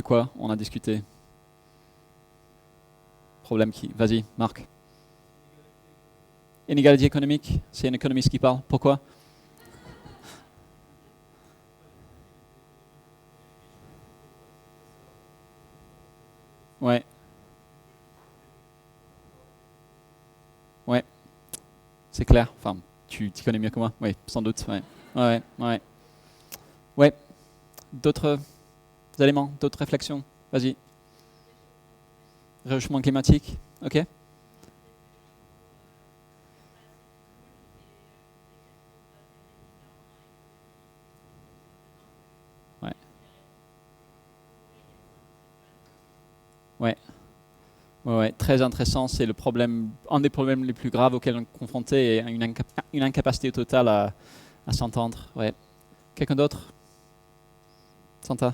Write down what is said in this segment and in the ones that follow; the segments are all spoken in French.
quoi on a discuté? Problème qui... Vas-y, Marc. Inégalité économique, c'est un économiste qui parle. Pourquoi? Ouais. Ouais, c'est clair. Enfin, tu t'y connais mieux que moi. Oui, sans doute. Ouais. Ouais, ouais. Ouais. D'autres éléments, d'autres réflexions? Vas-y. Réchauffement climatique. Ok. Ouais. Ouais. Ouais, ouais. Très intéressant. C'est le problème, un des problèmes les plus graves auxquels on est confronté et une incapacité totale à s'entendre. Ouais. Quelqu'un d'autre? Santa?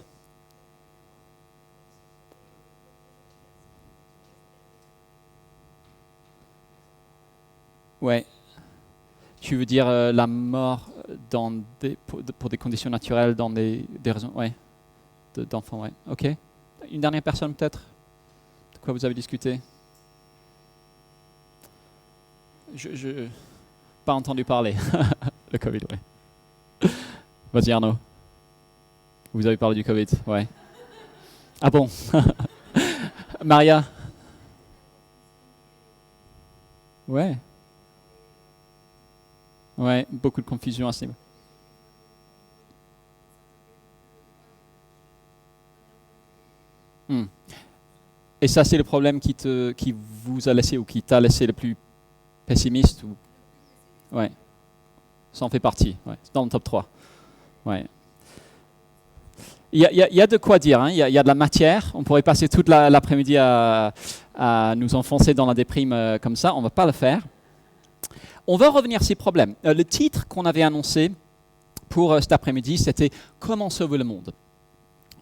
Ouais. Tu veux dire la mort pour des conditions naturelles, dans des raisons, ouais, d'enfants, ouais. Ok. Une dernière personne peut-être? De quoi vous avez discuté? Je pas entendu parler. Le Covid, ouais. Vas-y Arnaud. Vous avez parlé du Covid, ouais. Ah bon? Maria? Ouais. Ouais, beaucoup de confusion à ce niveau. Hmm. Et ça, c'est le problème qui vous a laissé ou qui t'a laissé le plus pessimiste ou... Ouais, ça en fait partie. Ouais. C'est dans le top 3. Ouais. Il y a de quoi dire, hein. Il y a de la matière. On pourrait passer toute l'après-midi à nous enfoncer dans la déprime comme ça. On ne va pas le faire. On va revenir sur ces problèmes. Le titre qu'on avait annoncé pour cet après-midi, c'était Comment sauver le monde?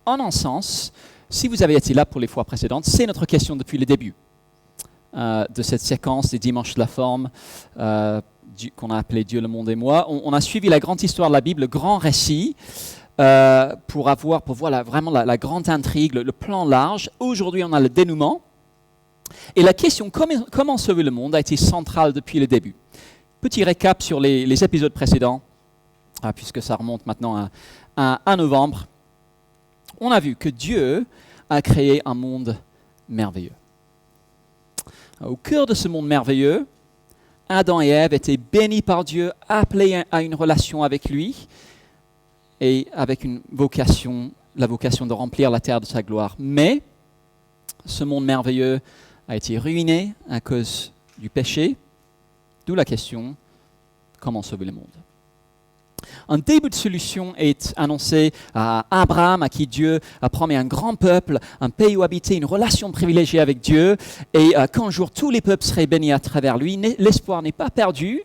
En un sens, si vous avez été là pour les fois précédentes, c'est notre question depuis le début de cette séquence des dimanches de la forme qu'on a appelé Dieu, le monde et moi. On a suivi la grande histoire de la Bible, le grand récit, pour voir vraiment la grande intrigue, le plan large. Aujourd'hui, on a le dénouement. Et la question comment sauver le monde a été centrale depuis le début. Petit récap sur les épisodes précédents, puisque ça remonte maintenant à novembre. On a vu que Dieu a créé un monde merveilleux. Au cœur de ce monde merveilleux, Adam et Ève étaient bénis par Dieu, appelés à une relation avec lui et avec la vocation de remplir la terre de sa gloire. Mais ce monde merveilleux a été ruiné à cause du péché, d'où la question, comment sauver le monde? Un début de solution est annoncé à Abraham, à qui Dieu a promis un grand peuple, un pays où habiter, une relation privilégiée avec Dieu, et qu'un jour tous les peuples seraient bénis à travers lui. L'espoir n'est pas perdu.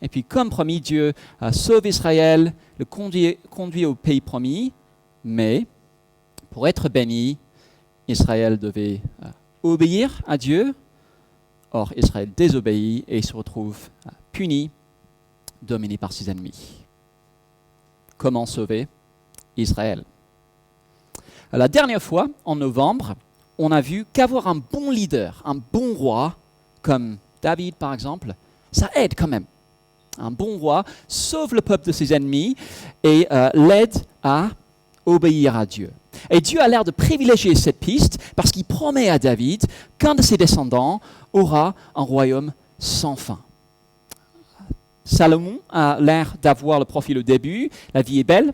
Et puis, comme promis, Dieu sauve Israël, le conduit au pays promis, mais pour être béni, Israël devait obéir à Dieu. Or, Israël désobéit et se retrouve puni, dominé par ses ennemis. Comment sauver Israël? La dernière fois, en novembre, on a vu qu'avoir un bon leader, un bon roi, comme David par exemple, ça aide quand même. Un bon roi sauve le peuple de ses ennemis et l'aide à obéir à Dieu. Et Dieu a l'air de privilégier cette piste parce qu'il promet à David qu'un de ses descendants aura un royaume sans fin. Salomon a l'air d'avoir le profil au début. La vie est belle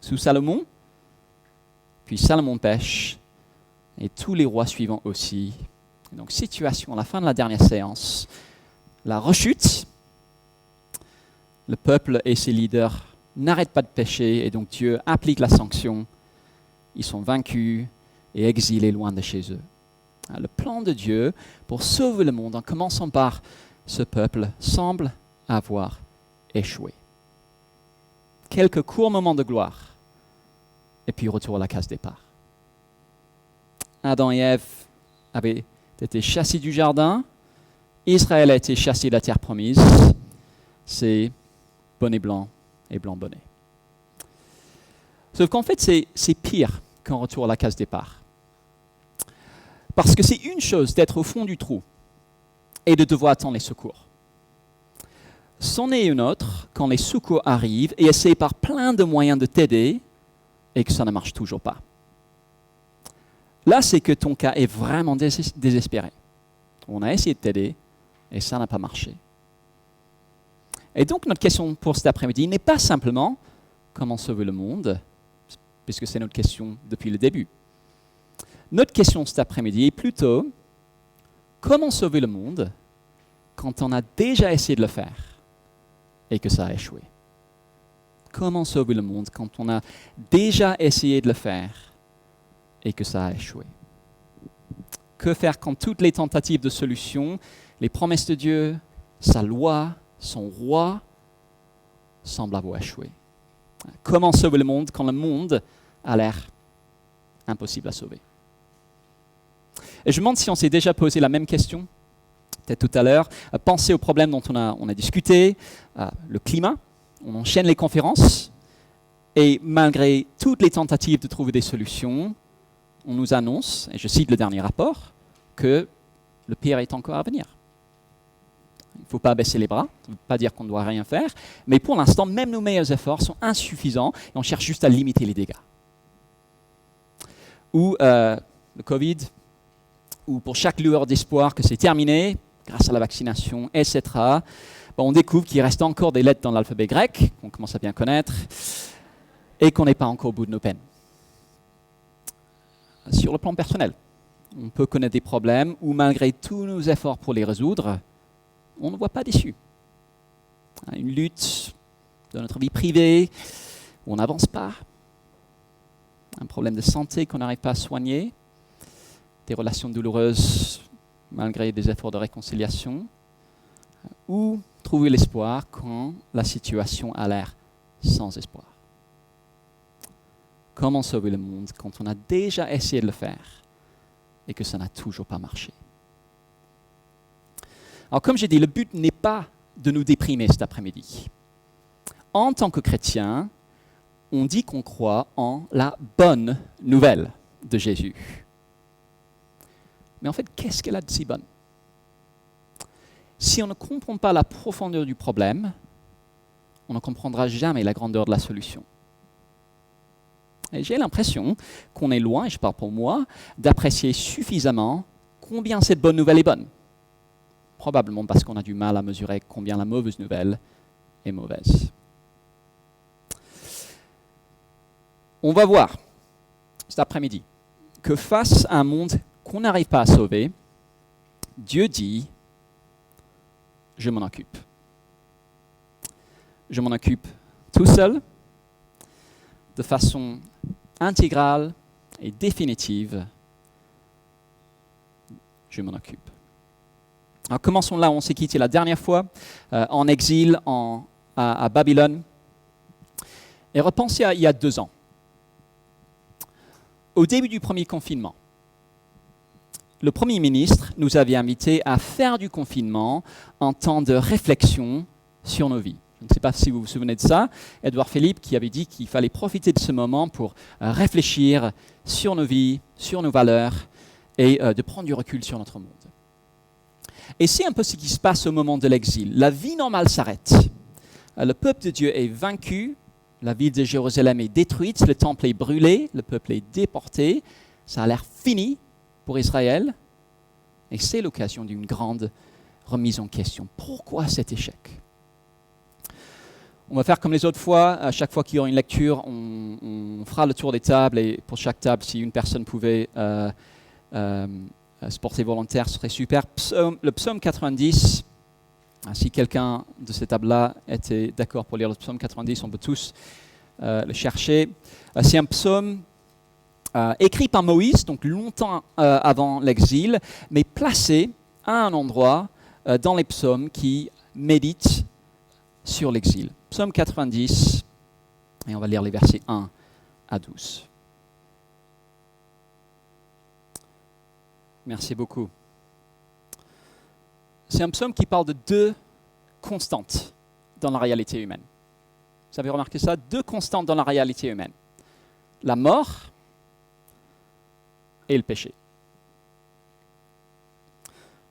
sous Salomon. Puis Salomon pêche et tous les rois suivants aussi. Donc situation à la fin de la dernière séance. La rechute. Le peuple et ses leaders n'arrêtent pas de pécher et donc Dieu applique la sanction. Ils sont vaincus et exilés loin de chez eux. Le plan de Dieu pour sauver le monde en commençant par ce peuple semble avoir échoué. Quelques courts moments de gloire et puis retour à la case départ. Adam et Ève avaient été chassés du jardin. Israël a été chassé de la terre promise. C'est bonnet blanc et blanc bonnet. Sauf qu'en fait, c'est pire qu'un retour à la case départ. Parce que c'est une chose d'être au fond du trou et de devoir attendre les secours. C'en est une autre quand les secours arrivent et essaient par plein de moyens de t'aider et que ça ne marche toujours pas. Là, c'est que ton cas est vraiment désespéré. On a essayé de t'aider et ça n'a pas marché. Et donc, notre question pour cet après-midi n'est pas simplement comment sauver le monde, puisque c'est notre question depuis le début. Notre question cet après-midi est plutôt comment sauver le monde quand on a déjà essayé de le faire et que ça a échoué. Comment sauver le monde quand on a déjà essayé de le faire et que ça a échoué. Que faire quand toutes les tentatives de solution, les promesses de Dieu, sa loi, son roi, semblent avoir échoué. Comment sauver le monde quand le monde a l'air impossible à sauver. Et je me demande si on s'est déjà posé la même question, peut-être tout à l'heure. Pensez aux problèmes dont on a discuté, le climat, on enchaîne les conférences, et malgré toutes les tentatives de trouver des solutions, on nous annonce, et je cite le dernier rapport, que le pire est encore à venir. Il ne faut pas baisser les bras, ça ne veut pas dire qu'on ne doit rien faire, mais pour l'instant, même nos meilleurs efforts sont insuffisants et on cherche juste à limiter les dégâts. Ou le Covid, ou pour chaque lueur d'espoir que c'est terminé, grâce à la vaccination, etc., on découvre qu'il reste encore des lettres dans l'alphabet grec, qu'on commence à bien connaître, et qu'on n'est pas encore au bout de nos peines. Sur le plan personnel, on peut connaître des problèmes où malgré tous nos efforts pour les résoudre, on ne voit pas d'issue. Une lutte dans notre vie privée où on n'avance pas, un problème de santé qu'on n'arrive pas à soigner, des relations douloureuses malgré des efforts de réconciliation, ou trouver l'espoir quand la situation a l'air sans espoir. Comment sauver le monde quand on a déjà essayé de le faire et que ça n'a toujours pas marché? Alors comme j'ai dit, le but n'est pas de nous déprimer cet après-midi. En tant que chrétien, on dit qu'on croit en la bonne nouvelle de Jésus. Mais en fait, qu'est-ce qu'elle a de si bonne? Si on ne comprend pas la profondeur du problème, on ne comprendra jamais la grandeur de la solution. Et j'ai l'impression qu'on est loin, et je parle pour moi, d'apprécier suffisamment combien cette bonne nouvelle est bonne. Probablement parce qu'on a du mal à mesurer combien la mauvaise nouvelle est mauvaise. On va voir cet après-midi que face à un monde qu'on n'arrive pas à sauver, Dieu dit « Je m'en occupe ». Je m'en occupe tout seul, de façon intégrale et définitive. Je m'en occupe. Alors commençons là, on s'est quitté la dernière fois, en exil à Babylone. Et repensez à il y a 2 ans. Au début du premier confinement, le Premier ministre nous avait invités à faire du confinement un temps de réflexion sur nos vies. Je ne sais pas si vous vous souvenez de ça. Édouard Philippe qui avait dit qu'il fallait profiter de ce moment pour réfléchir sur nos vies, sur nos valeurs et de prendre du recul sur notre monde. Et c'est un peu ce qui se passe au moment de l'exil. La vie normale s'arrête. Le peuple de Dieu est vaincu, la ville de Jérusalem est détruite, le temple est brûlé, le peuple est déporté. Ça a l'air fini pour Israël. Et c'est l'occasion d'une grande remise en question. Pourquoi cet échec ? On va faire comme les autres fois. À chaque fois qu'il y aura une lecture, on fera le tour des tables. Et pour chaque table, si une personne pouvait se porter volontaire, ce serait super. Le psaume 90, si quelqu'un de cette table-là était d'accord pour lire le psaume 90, on peut tous le chercher. C'est un psaume écrit par Moïse, donc longtemps avant l'exil, mais placé à un endroit dans les psaumes qui méditent sur l'exil. Psaume 90, et on va lire les versets 1 à 12. Merci beaucoup. C'est un psaume qui parle de 2 constantes dans la réalité humaine. Vous avez remarqué ça? 2 constantes dans la réalité humaine. La mort et le péché.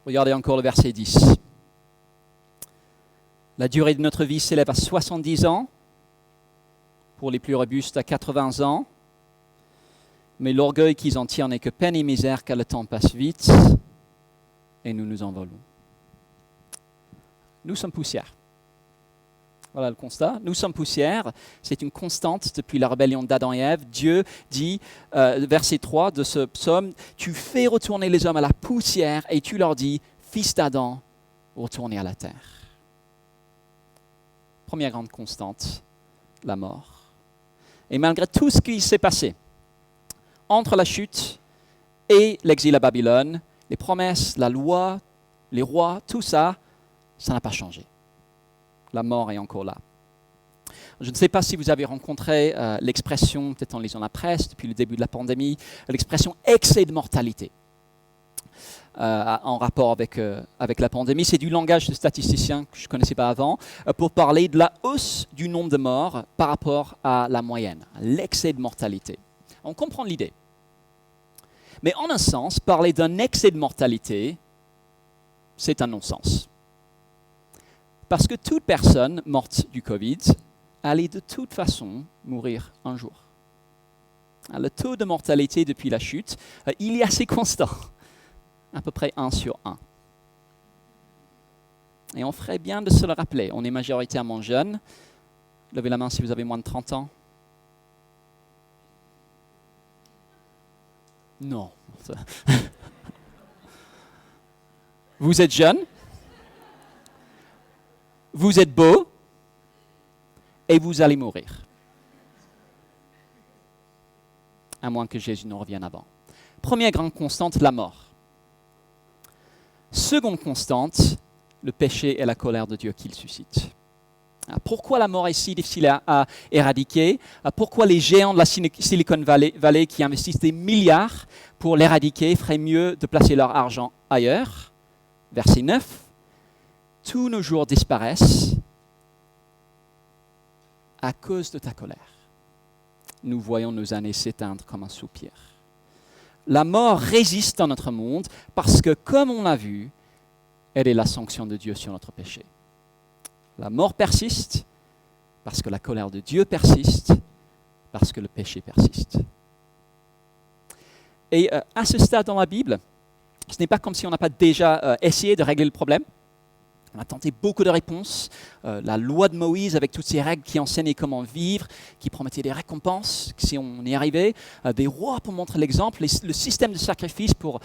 Regardez encore le verset 10. La durée de notre vie s'élève à 70 ans, pour les plus robustes à 80 ans, mais l'orgueil qu'ils en tirent n'est que peine et misère, car le temps passe vite et nous nous envolons. Nous sommes poussière. Voilà le constat. Nous sommes poussière. C'est une constante depuis la rébellion d'Adam et Ève. Dieu dit, verset 3 de ce psaume, « Tu fais retourner les hommes à la poussière et tu leur dis, fils d'Adam, retournez à la terre. » Première grande constante, la mort. Et malgré tout ce qui s'est passé, entre la chute et l'exil à Babylone, les promesses, la loi, les rois, tout ça, ça n'a pas changé. La mort est encore là. Je ne sais pas si vous avez rencontré l'expression, peut-être en lisant la presse, depuis le début de la pandémie, l'expression excès de mortalité. En rapport avec la pandémie. C'est du langage de statisticien que je ne connaissais pas avant, pour parler de la hausse du nombre de morts par rapport à la moyenne, l'excès de mortalité. On comprend l'idée. Mais en un sens, parler d'un excès de mortalité, c'est un non-sens. Parce que toute personne morte du Covid allait de toute façon mourir un jour. Le taux de mortalité depuis la chute, il est assez constant. À peu près 1 sur 1. Et on ferait bien de se le rappeler. On est majoritairement jeunes. Levez la main si vous avez moins de 30 ans. Non. Vous êtes jeune. Vous êtes beau. Et vous allez mourir. À moins que Jésus ne revienne avant. Première grande constante, la mort. Seconde constante, le péché et la colère de Dieu qu'il suscite. Pourquoi la mort est si difficile à éradiquer? Pourquoi les géants de la Silicon Valley qui investissent des milliards pour l'éradiquer feraient mieux de placer leur argent ailleurs? Verset 9. Tous nos jours disparaissent à cause de ta colère. Nous voyons nos années s'éteindre comme un soupir. La mort résiste dans notre monde parce que, comme on l'a vu, elle est la sanction de Dieu sur notre péché. La mort persiste parce que la colère de Dieu persiste, parce que le péché persiste. Et à ce stade dans la Bible, ce n'est pas comme si on n'a pas déjà essayé de régler le problème. On a tenté beaucoup de réponses. La loi de Moïse avec toutes ces règles qui enseignaient comment vivre, qui promettaient des récompenses si on y arrivait, des rois pour montrer l'exemple, le système de sacrifice pour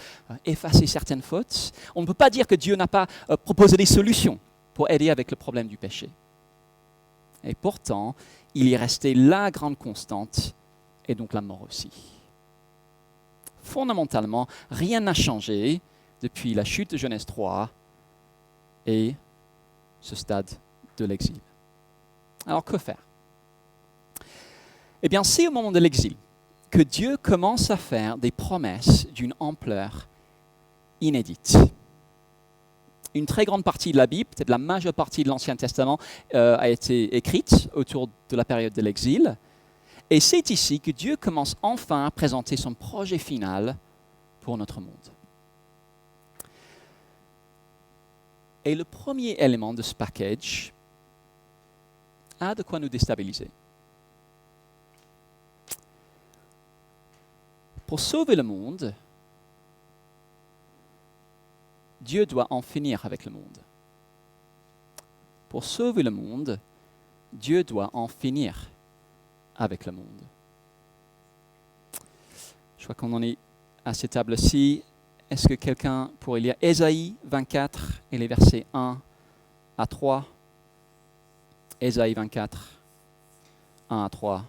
effacer certaines fautes. On ne peut pas dire que Dieu n'a pas proposé des solutions pour aider avec le problème du péché. Et pourtant, il y est resté la grande constante, et donc la mort aussi. Fondamentalement, rien n'a changé depuis la chute de Genèse 3 et ce stade de l'exil. Alors que faire? Eh bien, c'est au moment de l'exil que Dieu commence à faire des promesses d'une ampleur inédite. Une très grande partie de la Bible, peut-être la majeure partie de l'Ancien Testament, a été écrite autour de la période de l'exil. Et c'est ici que Dieu commence enfin à présenter son projet final pour notre monde. Et le premier élément de ce package a de quoi nous déstabiliser. Pour sauver le monde, Dieu doit en finir avec le monde. Pour sauver le monde, Dieu doit en finir avec le monde. Je crois qu'on en est à cette table-ci. Est-ce que quelqu'un pourrait lire Ésaïe 24 et les versets 1 à 3? Ésaïe 24, 1 à 3.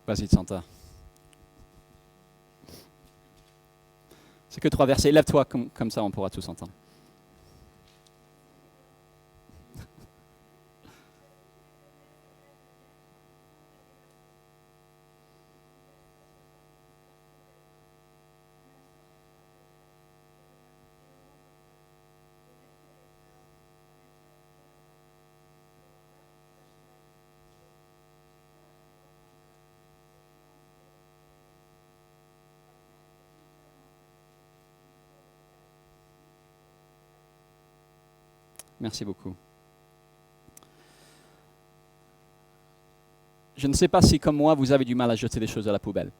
Vas-y, Santa. C'est que 3 versets. Lève-toi, comme ça on pourra tous entendre. Merci beaucoup. Je ne sais pas si, comme moi, vous avez du mal à jeter des choses à la poubelle.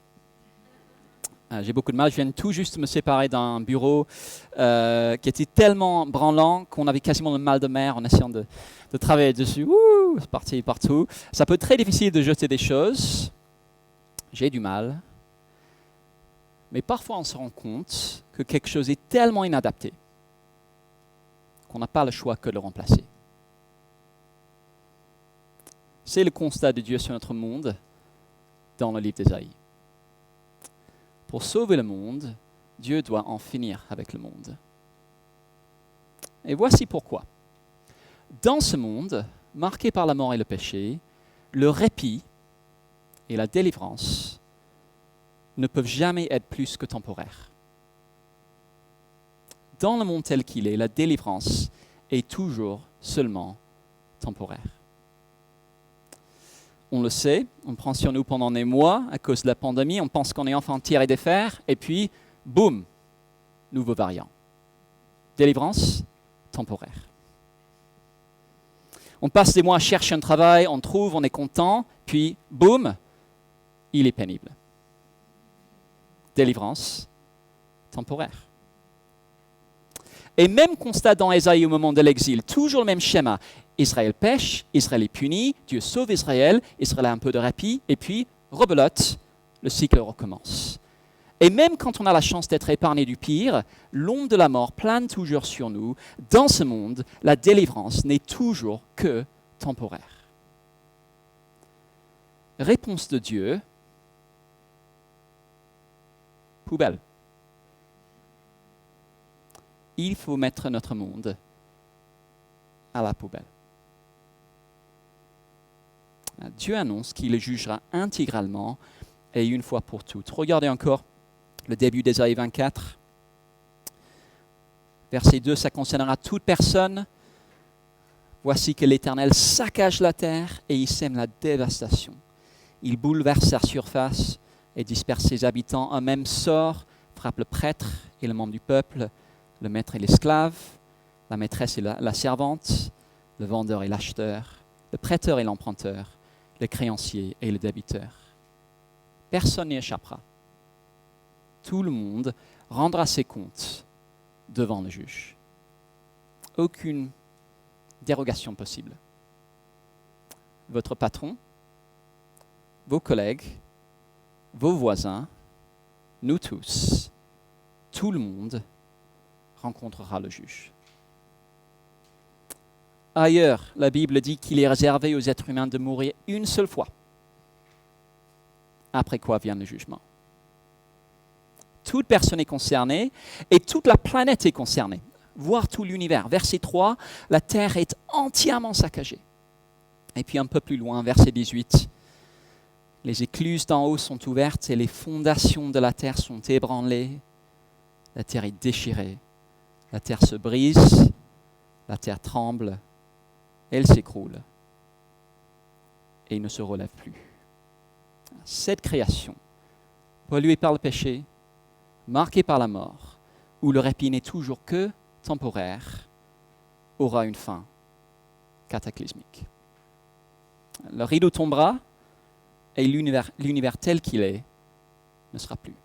J'ai beaucoup de mal. Je viens tout juste de me séparer d'un bureau qui était tellement branlant qu'on avait quasiment le mal de mer en essayant de travailler dessus. Ouh, c'est parti partout. Ça peut être très difficile de jeter des choses. J'ai du mal. Mais parfois, on se rend compte que quelque chose est tellement inadapté qu'on n'a pas le choix que de le remplacer. C'est le constat de Dieu sur notre monde dans le livre d'Ésaïe. Pour sauver le monde, Dieu doit en finir avec le monde. Et voici pourquoi. Dans ce monde, marqué par la mort et le péché, le répit et la délivrance ne peuvent jamais être plus que temporaires. Dans le monde tel qu'il est, la délivrance est toujours seulement temporaire. On le sait, on prend sur nous pendant des mois à cause de la pandémie, on pense qu'on est enfin tiré d'affaire, et puis, boum, nouveau variant. Délivrance temporaire. On passe des mois à chercher un travail, on trouve, on est content, puis, boum, il est pénible. Délivrance temporaire. Et même constat dans Ésaïe au moment de l'exil, toujours le même schéma. Israël pêche, Israël est puni, Dieu sauve Israël, Israël a un peu de répit, et puis, rebelote, le cycle recommence. Et même quand on a la chance d'être épargné du pire, l'ombre de la mort plane toujours sur nous. Dans ce monde, la délivrance n'est toujours que temporaire. Réponse de Dieu, poubelle. Il faut mettre notre monde à la poubelle. Dieu annonce qu'il le jugera intégralement et une fois pour toutes. Regardez encore le début d'Ésaïe 24. Verset 2, ça concernera toute personne. Voici que l'Éternel saccage la terre et il sème la dévastation. Il bouleverse sa surface et disperse ses habitants. Un même sort frappe le prêtre et le membre du peuple, le maître et l'esclave, la maîtresse et la servante, le vendeur et l'acheteur, le prêteur et l'emprunteur, le créancier et le débiteur. Personne n'y échappera. Tout le monde rendra ses comptes devant le juge. Aucune dérogation possible. Votre patron, vos collègues, vos voisins, nous tous, tout le monde rencontrera le juge. Ailleurs, la Bible dit qu'il est réservé aux êtres humains de mourir une seule fois, après quoi vient le jugement. Toute personne est concernée et toute la planète est concernée, voire tout l'univers. Verset 3, la terre est entièrement saccagée. Et puis un peu plus loin, verset 18, les écluses d'en haut sont ouvertes et les fondations de la terre sont ébranlées. La terre est déchirée, la terre se brise, la terre tremble, elle s'écroule et ne se relève plus. Cette création, polluée par le péché, marquée par la mort, où le répit n'est toujours que temporaire, aura une fin cataclysmique. Le rideau tombera et l'univers tel qu'il est ne sera plus.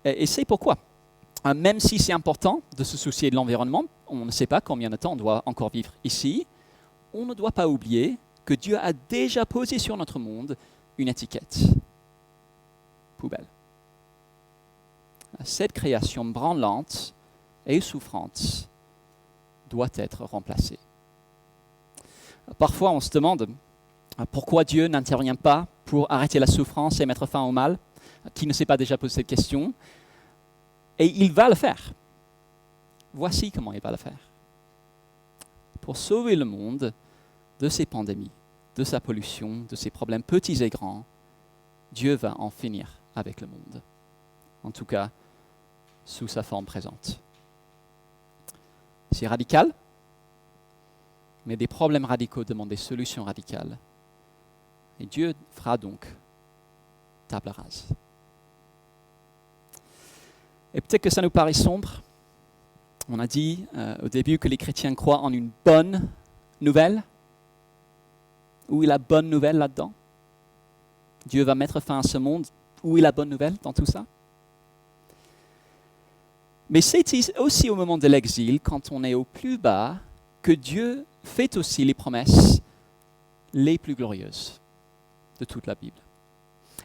Et c'est pourquoi, même si c'est important de se soucier de l'environnement, on ne sait pas combien de temps on doit encore vivre ici, on ne doit pas oublier que Dieu a déjà posé sur notre monde une étiquette. Poubelle. Cette création branlante et souffrante doit être remplacée. Parfois, on se demande pourquoi Dieu n'intervient pas pour arrêter la souffrance et mettre fin au mal. Qui ne s'est pas déjà posé cette question? Et il va le faire. Voici comment il va le faire. Pour sauver le monde de ces pandémies, de sa pollution, de ses problèmes petits et grands, Dieu va en finir avec le monde. En tout cas, sous sa forme présente. C'est radical, mais des problèmes radicaux demandent des solutions radicales. Et Dieu fera donc table rase. Et peut-être que ça nous paraît sombre, On a dit au début que les chrétiens croient en une bonne nouvelle. Où est la bonne nouvelle là-dedans? Dieu va mettre fin à ce monde. Où est la bonne nouvelle dans tout ça? Mais c'est aussi au moment de l'exil, quand on est au plus bas, que Dieu fait aussi les promesses les plus glorieuses de toute la Bible.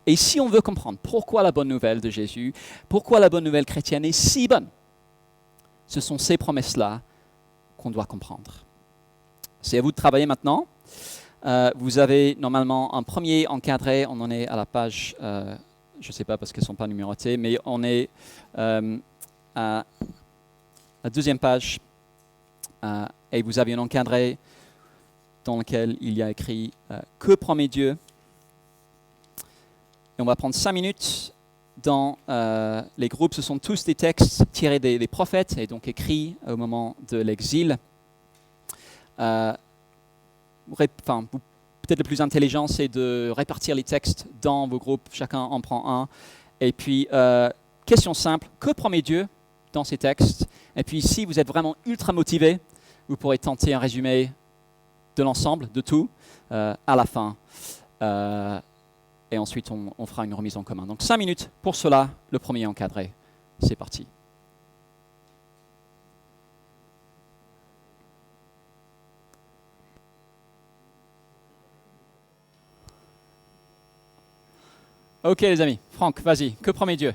Et si on veut comprendre pourquoi la bonne nouvelle de Jésus, pourquoi la bonne nouvelle chrétienne est si bonne, ce sont ces promesses-là qu'on doit comprendre. C'est à vous de travailler maintenant. Vous avez normalement un premier encadré, on en est à la page, je ne sais pas parce qu'elles ne sont pas numérotées, mais on est à la deuxième page et vous avez un encadré dans lequel il y a écrit « Que promet Dieu ?» Et on va prendre 5 minutes. Dans les groupes, ce sont tous des textes tirés des prophètes et donc écrits au moment de l'exil. Peut-être le plus intelligent, c'est de répartir les textes dans vos groupes. Chacun en prend un. Et puis, question simple, que promet Dieu dans ces textes? Et puis, si vous êtes vraiment ultra motivé, vous pourrez tenter un résumé de l'ensemble, de tout, à la fin. Et ensuite, on fera une remise en commun. Donc 5 minutes pour cela, le premier encadré. C'est parti. Ok les amis, Franck, vas-y, que promet Dieu?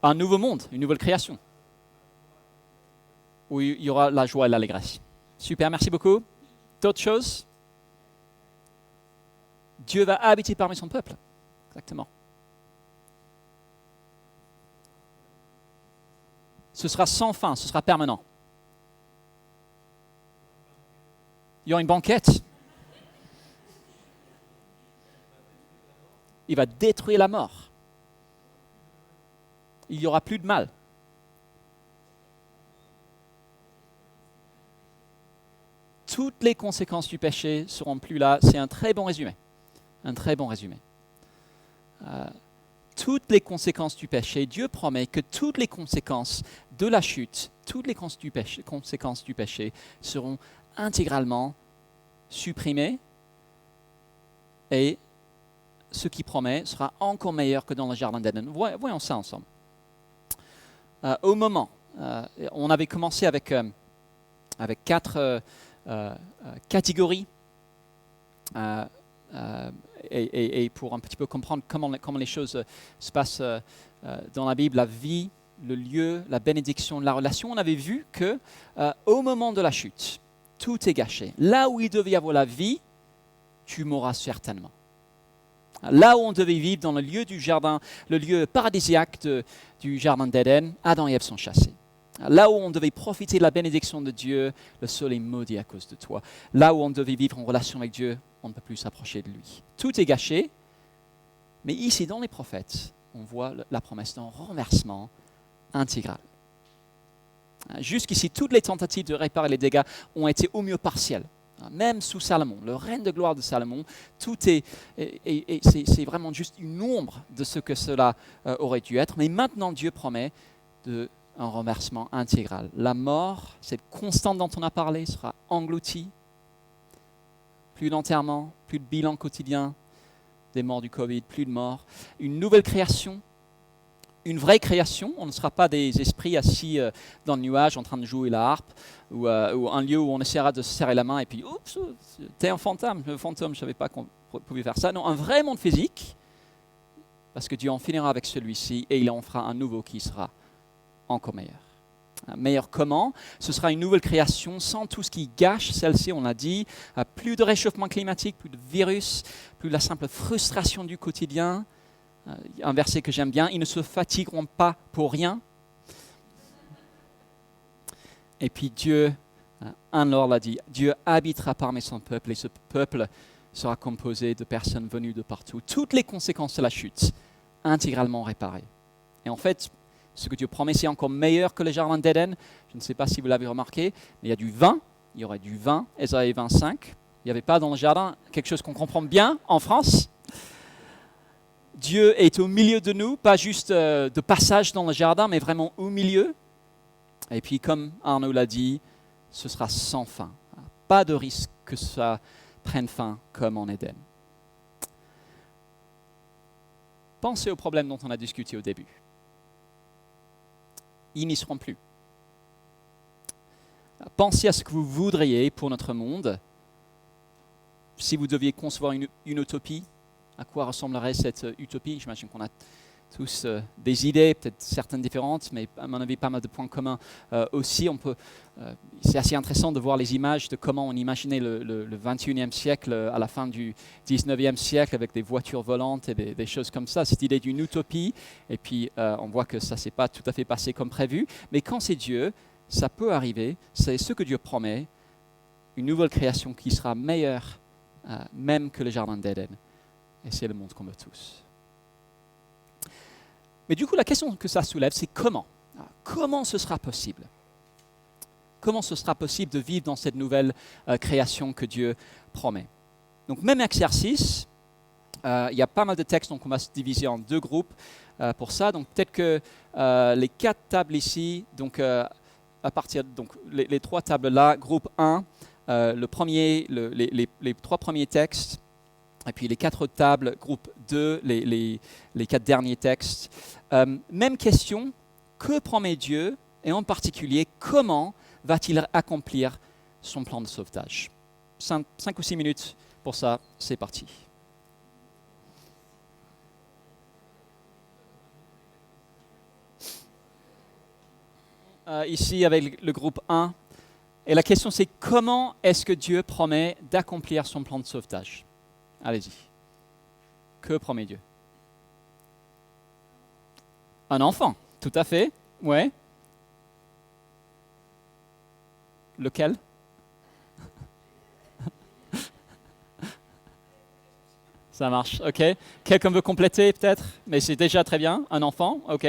Un nouveau monde, une nouvelle création, où il y aura la joie et l'allégresse. Super, merci beaucoup. D'autres choses? Dieu va habiter parmi son peuple. Exactement. Ce sera sans fin, ce sera permanent. Il y aura une banquette. Il va détruire la mort. Il n'y aura plus de mal. Toutes les conséquences du péché seront plus là. C'est un très bon résumé. Un très bon résumé. Toutes les conséquences du péché, Dieu promet que toutes les conséquences de la chute, toutes les conséquences du péché seront intégralement supprimées et ce qu'il promet sera encore meilleur que dans le jardin d'Éden. Voyons ça ensemble. Au moment, on avait commencé avec 4 catégories et pour un petit peu comprendre comment les choses se passent dans la Bible, la vie, le lieu, la bénédiction, la relation, on avait vu que au moment de la chute, tout est gâché. Là où il devait y avoir la vie, tu mourras certainement. Là où on devait vivre dans le lieu du jardin, le lieu paradisiaque du jardin d'Éden, Adam et Ève sont chassés. Là où on devait profiter de la bénédiction de Dieu, le sol est maudit à cause de toi. Là où on devait vivre en relation avec Dieu, on ne peut plus s'approcher de lui. Tout est gâché, mais ici, dans les prophètes, on voit la promesse d'un renversement intégral. Jusqu'ici, toutes les tentatives de réparer les dégâts ont été au mieux partielles. Même sous Salomon, le règne de gloire de Salomon, tout c'est vraiment juste une ombre de ce que cela aurait dû être. Mais maintenant, Dieu promet un renversement intégral. La mort, cette constante dont on a parlé, sera engloutie. Plus d'enterrement, plus de bilan quotidien des morts du Covid, plus de morts. Une nouvelle création, une vraie création. On ne sera pas des esprits assis dans le nuage en train de jouer la harpe ou un lieu où on essaiera de se serrer la main et puis « Oups, t'es un fantôme, je ne savais pas qu'on pouvait faire ça ». Non, un vrai monde physique, parce que Dieu en finira avec celui-ci et il en fera un nouveau qui sera encore meilleur. Meilleur comment? Ce sera une nouvelle création sans tout ce qui gâche celle-ci, on l'a dit. Plus de réchauffement climatique, plus de virus, plus de la simple frustration du quotidien. Un verset que j'aime bien, ils ne se fatigueront pas pour rien. Et puis Dieu, Anne-Laure l'a dit, Dieu habitera parmi son peuple et ce peuple sera composé de personnes venues de partout. Toutes les conséquences de la chute, intégralement réparées. Et en fait, ce que Dieu promet, c'est encore meilleur que le jardin d'Éden. Je ne sais pas si vous l'avez remarqué, mais il y a du vin. Il y aurait du vin, Ésaïe 25. Il n'y avait pas dans le jardin quelque chose qu'on comprend bien en France. Dieu est au milieu de nous, pas juste de passage dans le jardin, mais vraiment au milieu. Et puis, comme Arnaud l'a dit, ce sera sans fin. Pas de risque que ça prenne fin comme en Éden. Pensez aux problèmes dont on a discuté au début. Ils n'y seront plus. Pensez à ce que vous voudriez pour notre monde. Si vous deviez concevoir une utopie, à quoi ressemblerait cette utopie? J'imagine qu'on a tous des idées, peut-être certaines différentes, mais à mon avis, pas mal de points communs aussi. C'est assez intéressant de voir les images de comment on imaginait le 21e siècle à la fin du 19e siècle avec des voitures volantes et des choses comme ça. Cette idée d'une utopie, et puis on voit que ça ne s'est pas tout à fait passé comme prévu. Mais quand c'est Dieu, ça peut arriver, c'est ce que Dieu promet, une nouvelle création qui sera meilleure même que le jardin d'Éden. Et c'est le monde qu'on veut tous. Mais du coup, la question que ça soulève, c'est comment? Comment ce sera possible? Comment ce sera possible de vivre dans cette nouvelle création que Dieu promet? Donc, même exercice, il y a pas mal de textes, donc on va se diviser en deux groupes pour ça. Donc, peut-être que les 4 tables ici, donc à partir donc les 3 tables là, groupe 1, les 3 premiers textes, et puis les 4 autres tables, groupe 2, les 4 derniers textes. Même question, que promet Dieu, et en particulier, comment va-t-il accomplir son plan de sauvetage? 5 ou 6 minutes pour ça, c'est parti. Ici, avec le groupe 1, et la question c'est comment est-ce que Dieu promet d'accomplir son plan de sauvetage? Allez-y. Que promet Dieu? Un enfant, tout à fait. Ouais. Lequel? Ça marche, ok. Quelqu'un veut compléter peut-être? Mais c'est déjà très bien. Un enfant, ok.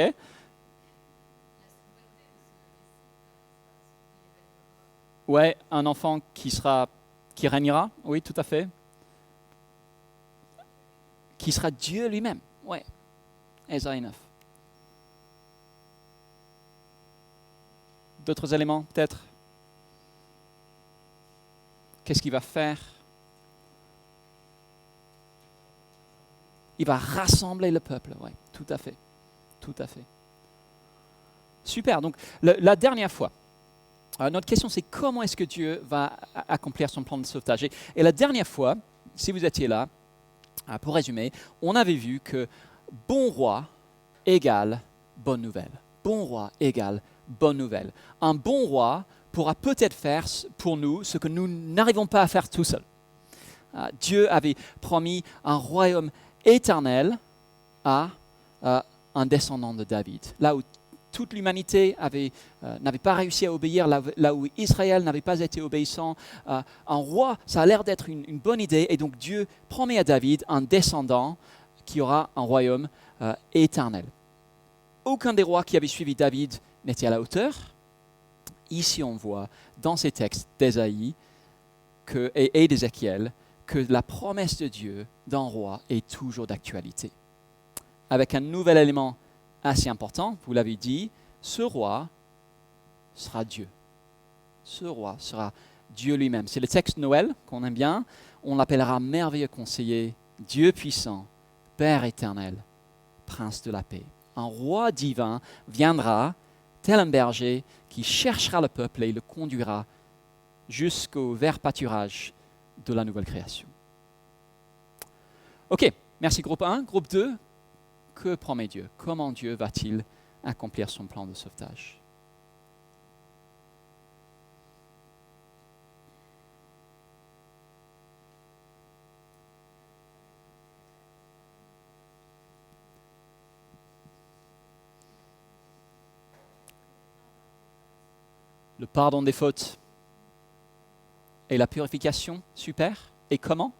Ouais, un enfant qui régnera, oui, tout à fait. Qui sera Dieu lui-même, ouais. Ésaïe 9. D'autres éléments, peut-être? Qu'est-ce qu'il va faire? Il va rassembler le peuple, oui, tout à fait. Tout à fait. Super, donc la dernière fois, notre question c'est comment est-ce que Dieu va accomplir son plan de sauvetage? Et la dernière fois, si vous étiez là, pour résumer, on avait vu que bon roi égale bonne nouvelle. Bon roi égale bonne nouvelle. Un bon roi pourra peut-être faire pour nous ce que nous n'arrivons pas à faire tout seuls. Dieu avait promis un royaume éternel à un descendant de David. Là où toute l'humanité n'avait pas réussi à obéir, là où Israël n'avait pas été obéissant, un roi, ça a l'air d'être une bonne idée. Et donc Dieu promet à David un descendant qui aura un royaume éternel. Aucun des rois qui avaient suivi David n'était à la hauteur. Ici, on voit dans ces textes d'Ésaïe et d'Ézéchiel que la promesse de Dieu d'un roi est toujours d'actualité. Avec un nouvel élément assez important, vous l'avez dit, ce roi sera Dieu. Ce roi sera Dieu lui-même. C'est le texte de Noël qu'on aime bien. On l'appellera merveilleux conseiller, Dieu puissant, Père éternel, Prince de la paix. Un roi divin viendra, tel un berger, qui cherchera le peuple et le conduira jusqu'au vert pâturage de la nouvelle création. Ok, merci groupe 1. Groupe 2, que promet Dieu? Comment Dieu va-t-il accomplir son plan de sauvetage? Le pardon des fautes et la purification, super. Et comment?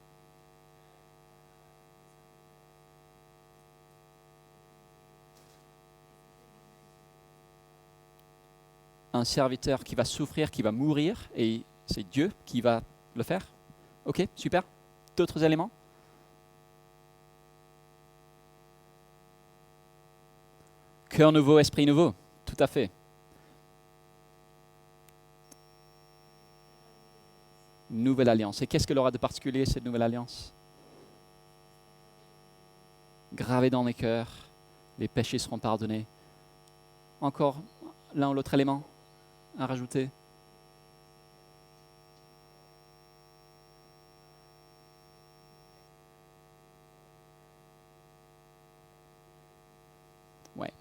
Un serviteur qui va souffrir, qui va mourir, et c'est Dieu qui va le faire. Ok, super. D'autres éléments? Cœur nouveau, esprit nouveau, tout à fait. Nouvelle alliance. Et qu'est-ce qu'elle aura de particulier, cette nouvelle alliance? Gravée dans les cœurs, les péchés seront pardonnés. Encore l'un ou l'autre élément à rajouter? Ouais.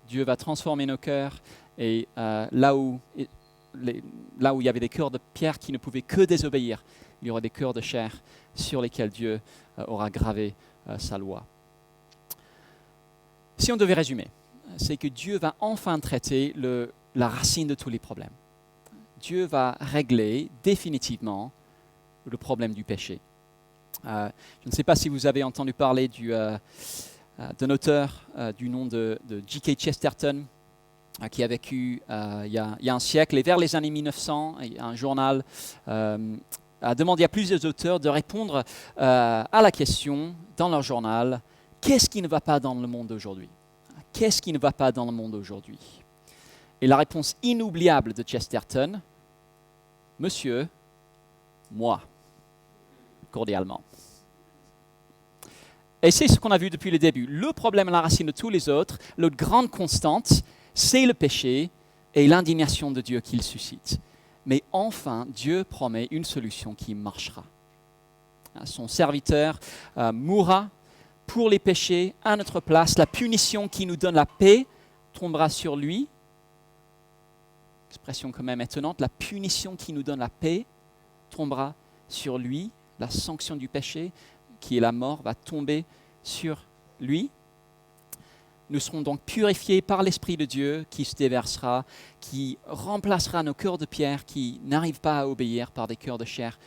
Dieu va transformer nos cœurs et là où il y avait des cœurs de pierre qui ne pouvaient que désobéir, il y aura des cœurs de chair sur lesquels Dieu aura gravé sa loi. Si on devait résumer, c'est que Dieu va enfin traiter la racine de tous les problèmes. Dieu va régler définitivement le problème du péché. Je ne sais pas si vous avez entendu parler d'un auteur du nom de G.K. Chesterton, qui a vécu il y a un siècle, et vers les années 1900, un journal a demandé à plusieurs auteurs de répondre à la question dans leur journal: qu'est-ce qui ne va pas dans le monde aujourd'hui? Qu'est-ce qui ne va pas dans le monde aujourd'hui? Et la réponse inoubliable de Chesterton: monsieur, moi, cordialement. Et c'est ce qu'on a vu depuis le début. Le problème à la racine de tous les autres, l'autre grande constante, c'est le péché et l'indignation de Dieu qu'il suscite. Mais enfin, Dieu promet une solution qui marchera. Son serviteur mourra pour les péchés à notre place. La punition qui nous donne la paix tombera sur lui. Expression quand même étonnante. La punition qui nous donne la paix tombera sur lui. La sanction du péché, qui est la mort, va tomber sur lui. Nous serons donc purifiés par l'Esprit de Dieu qui se déversera, qui remplacera nos cœurs de pierre qui n'arrivent pas à obéir par des cœurs de chair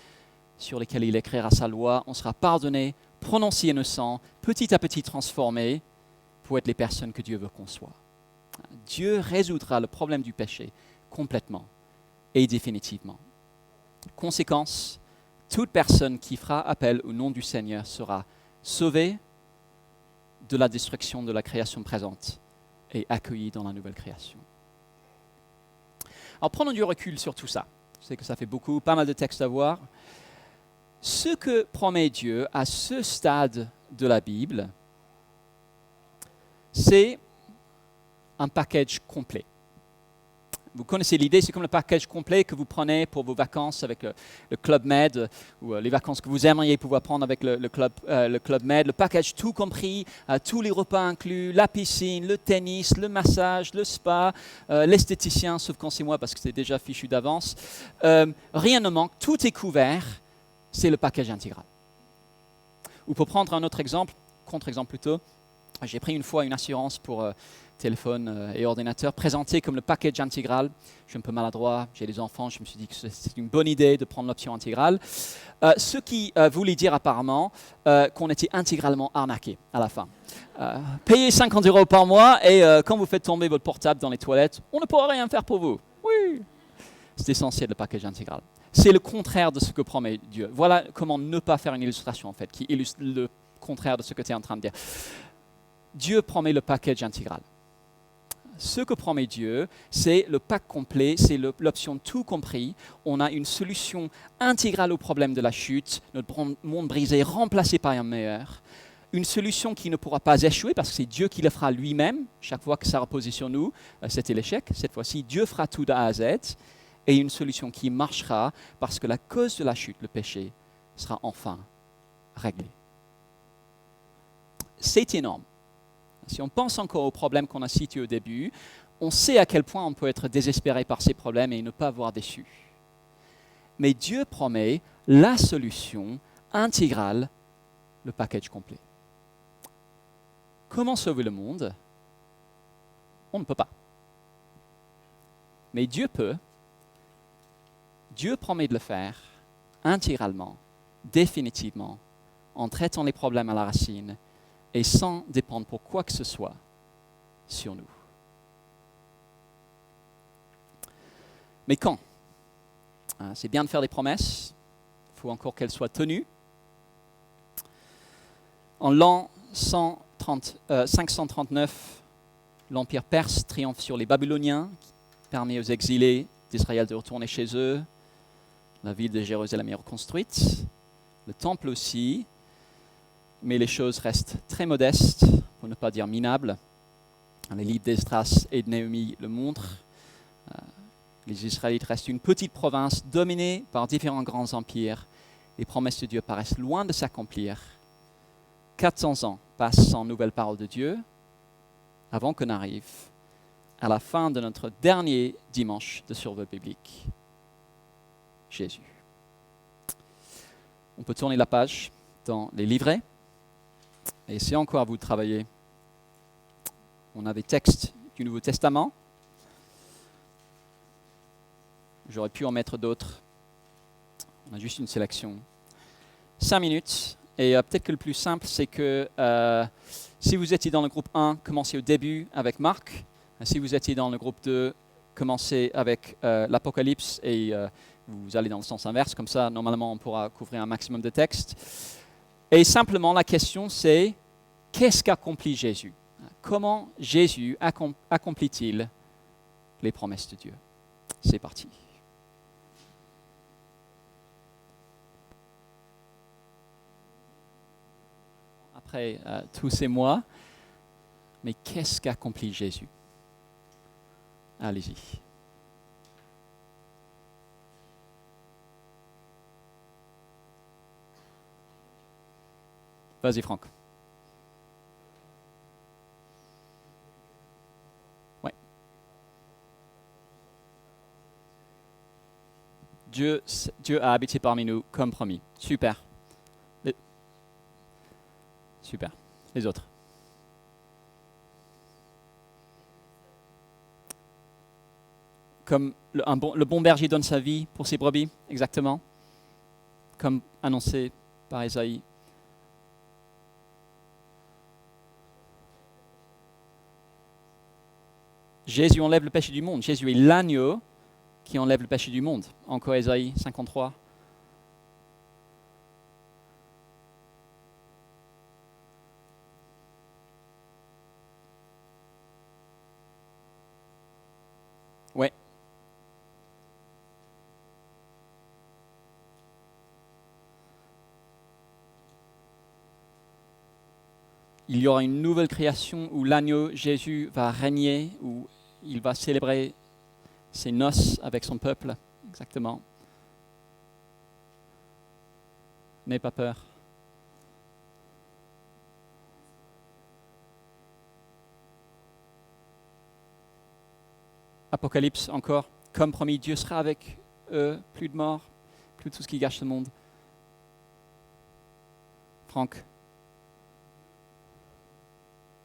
sur lesquels il écrira sa loi. On sera pardonné, prononcé innocent, petit à petit transformé pour être les personnes que Dieu veut qu'on soit. Dieu résoudra le problème du péché complètement et définitivement. Conséquence, toute personne qui fera appel au nom du Seigneur sera sauvée de la destruction de la création présente et accueillie dans la nouvelle création. Alors prenons du recul sur tout ça. Je sais que ça fait pas mal de textes à voir. Ce que promet Dieu à ce stade de la Bible, c'est un package complet. Vous connaissez l'idée, c'est comme le package complet que vous prenez pour vos vacances avec le Club Med, ou les vacances que vous aimeriez pouvoir prendre avec le Club Med. Le package tout compris, tous les repas inclus, la piscine, le tennis, le massage, le spa, l'esthéticien, sauf quand c'est moi parce que c'est déjà fichu d'avance. Rien ne manque, tout est couvert, c'est le package intégral. Ou pour prendre un autre exemple, contre-exemple plutôt, j'ai pris une fois une assurance pour téléphone et ordinateur présenté comme le package intégral. Je suis un peu maladroit, j'ai des enfants, je me suis dit que c'est une bonne idée de prendre l'option intégrale. Ce qui voulait dire apparemment qu'on était intégralement arnaqué à la fin. Payez 50 € par mois et quand vous faites tomber votre portable dans les toilettes, on ne pourra rien faire pour vous. Oui, c'est essentiel le package intégral. C'est le contraire de ce que promet Dieu. Voilà comment ne pas faire une illustration en fait, qui illustre le contraire de ce que tu es en train de dire. Dieu promet le package intégral. Ce que promet Dieu, c'est le pack complet, c'est l'option tout compris. On a une solution intégrale au problème de la chute, notre monde brisé remplacé par un meilleur. Une solution qui ne pourra pas échouer parce que c'est Dieu qui le fera lui-même. Chaque fois que ça reposait sur nous, c'était l'échec. Cette fois-ci, Dieu fera tout de A à Z. Et une solution qui marchera parce que la cause de la chute, le péché, sera enfin réglée. C'est énorme. Si on pense encore aux problèmes qu'on a cités au début, on sait à quel point on peut être désespéré par ces problèmes et ne pas voir d'issue. Mais Dieu promet la solution intégrale, le package complet. Comment sauver le monde? On ne peut pas. Mais Dieu peut. Dieu promet de le faire intégralement, définitivement, en traitant les problèmes à la racine et sans dépendre pour quoi que ce soit sur nous. Mais quand? C'est bien de faire des promesses, il faut encore qu'elles soient tenues. En l'an 539 l'Empire perse triomphe sur les Babyloniens, qui permet aux exilés d'Israël de retourner chez eux. La ville de Jérusalem est reconstruite, le temple aussi, mais les choses restent très modestes, pour ne pas dire minables. Les livres d'Esdras et de Néhémie le montrent. Les Israélites restent une petite province dominée par différents grands empires. Les promesses de Dieu paraissent loin de s'accomplir. 400 ans passent sans nouvelle parole de Dieu, avant qu'on arrive à la fin de notre dernier dimanche de survol biblique. Jésus. On peut tourner la page dans les livrets. Et c'est encore à vous de travailler. On a des textes du Nouveau Testament. J'aurais pu en mettre d'autres. On a juste une sélection. 5 minutes. Et peut-être que le plus simple, c'est que si vous étiez dans le groupe 1, commencez au début avec Marc. Si vous étiez dans le groupe 2, commencez avec l'Apocalypse et vous allez dans le sens inverse. Comme ça, normalement, on pourra couvrir un maximum de textes. Et simplement, la question, c'est qu'est-ce qu'accomplit Jésus? Comment Jésus accomplit-il les promesses de Dieu? C'est parti. Après tous ces mois, mais qu'est-ce qu'accomplit Jésus? Allez-y. Vas-y, Franck. Ouais. Dieu a habité parmi nous comme promis. Super. Super. Les autres. Comme le bon berger donne sa vie pour ses brebis, exactement. Comme annoncé par Ésaïe. Jésus enlève le péché du monde. Jésus est l'agneau qui enlève le péché du monde. Encore Ésaïe 53. Ouais. Il y aura une nouvelle création où l'agneau Jésus va régner, où il va célébrer ses noces avec son peuple. Exactement. N'aie pas peur. Apocalypse encore. Comme promis, Dieu sera avec eux. Plus de mort, plus de tout ce qui gâche le monde. Franck.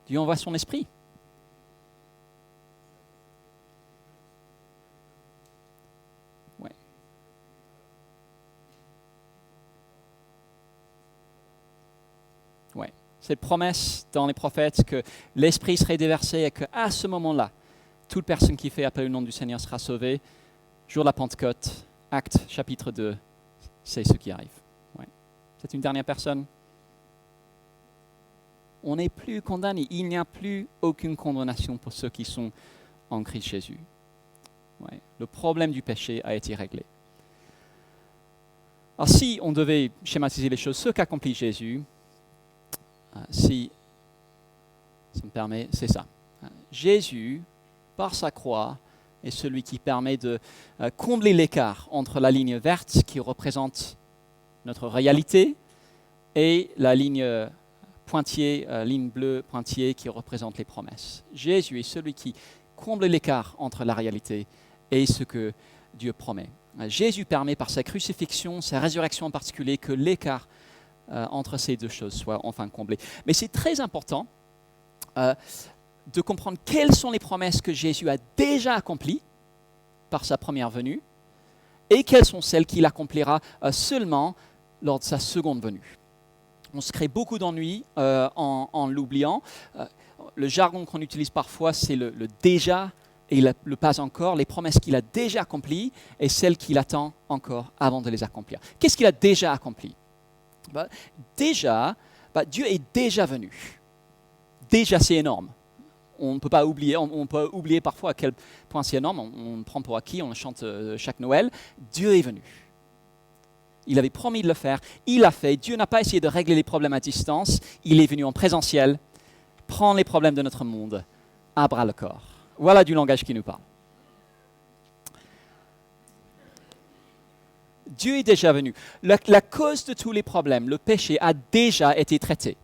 Dieu envoie son esprit. Ouais. Ouais. Cette promesse dans les prophètes que l'esprit serait déversé et qu'à ce moment-là, toute personne qui fait appel au nom du Seigneur sera sauvée. Jour de la Pentecôte, Actes chapitre 2, c'est ce qui arrive. Ouais. C'est une dernière personne. On n'est plus condamné. Il n'y a plus aucune condamnation pour ceux qui sont en Christ Jésus. Ouais. Le problème du péché a été réglé. Alors si on devait schématiser les choses, ce qu'accomplit Jésus, si ça me permet, c'est ça. Jésus, par sa croix, est celui qui permet de combler l'écart entre la ligne verte qui représente notre réalité et la ligne ligne bleue pointillée qui représente les promesses. Jésus est celui qui comble l'écart entre la réalité et ce que Dieu promet. Jésus permet par sa crucifixion, sa résurrection en particulier, que l'écart entre ces deux choses soit enfin comblé. Mais c'est très important de comprendre quelles sont les promesses que Jésus a déjà accomplies par sa première venue et quelles sont celles qu'il accomplira seulement lors de sa seconde venue. On se crée beaucoup d'ennuis en l'oubliant. Le jargon qu'on utilise parfois, c'est le déjà et le pas encore, les promesses qu'il a déjà accomplies et celles qu'il attend encore avant de les accomplir. Qu'est-ce qu'il a déjà accompli? Déjà, Dieu est déjà venu. Déjà, c'est énorme. On ne peut pas oublier, on peut oublier parfois à quel point c'est énorme, on prend pour acquis, on le chante chaque Noël. Dieu est venu. Il avait promis de le faire, il l'a fait. Dieu n'a pas essayé de régler les problèmes à distance, il est venu en présentiel, prendre les problèmes de notre monde à bras le corps. Voilà du langage qui nous parle. Dieu est déjà venu. La cause de tous les problèmes, le péché, a déjà été traité.